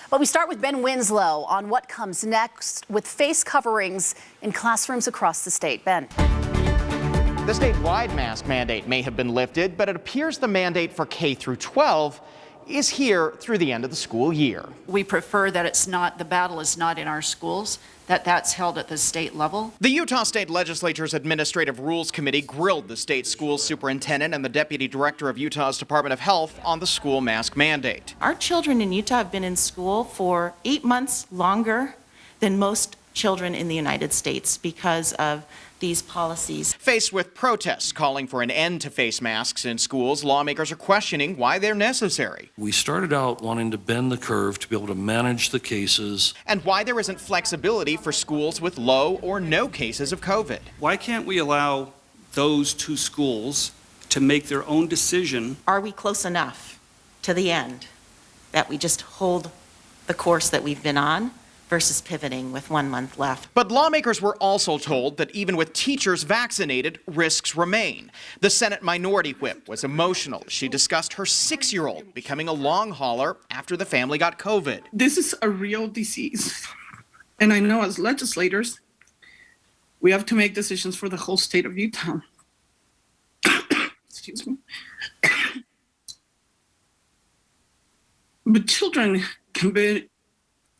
But we start with Ben Winslow on what comes next with face coverings in classrooms across the state. Ben. The statewide mask mandate may have been lifted, but it appears the mandate for K-12 is here through the end of the school year. We prefer that the battle is not in our schools, that's held at the state level. The Utah State Legislature's Administrative Rules Committee grilled the state school superintendent and the deputy director of Utah's Department of Health on the school mask mandate. Our children in Utah have been in school for 8 months longer than most children in the United States because of these policies. Faced with protests calling for an end to face masks in schools, lawmakers are questioning why they're necessary. We started out wanting to bend the curve to be able to manage the cases. And why there isn't flexibility for schools with low or no cases of COVID. Why can't we allow those two schools to make their own decision? Are we close enough to the end that we just hold the course that we've been on versus pivoting with 1 month left? But lawmakers were also told that even with teachers vaccinated, risks remain. The Senate Minority Whip was emotional. She discussed her 6-year-old becoming a long hauler after the family got COVID. This is a real disease. And I know as legislators, we have to make decisions for the whole state of Utah. Excuse me. But children can be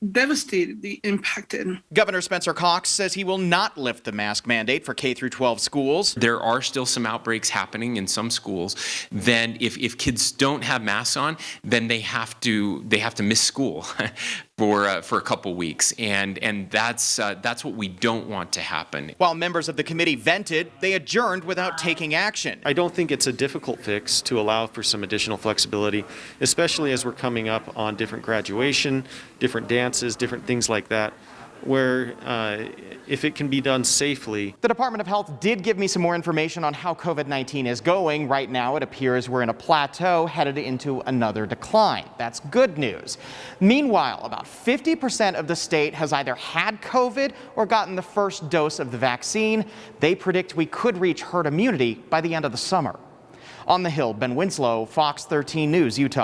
devastatedly impacted. Governor Spencer Cox says he will not lift the mask mandate for K-12 schools. There are still some outbreaks happening in some schools. Then if kids don't have masks on, then they have to miss school for a couple weeks, and that's what we don't want to happen. While members of the committee vented, they adjourned without taking action. I don't think it's a difficult fix to allow for some additional flexibility, especially as we're coming up on different graduation, different dances, different things like that, where if it can be done safely. The Department of Health did give me some more information on how COVID-19 is going. Right now, it appears we're in a plateau headed into another decline. That's good news. Meanwhile, about 50% of the state has either had COVID or gotten the first dose of the vaccine. They predict we could reach herd immunity by the end of the summer. On the Hill, Ben Winslow, Fox 13 News, Utah.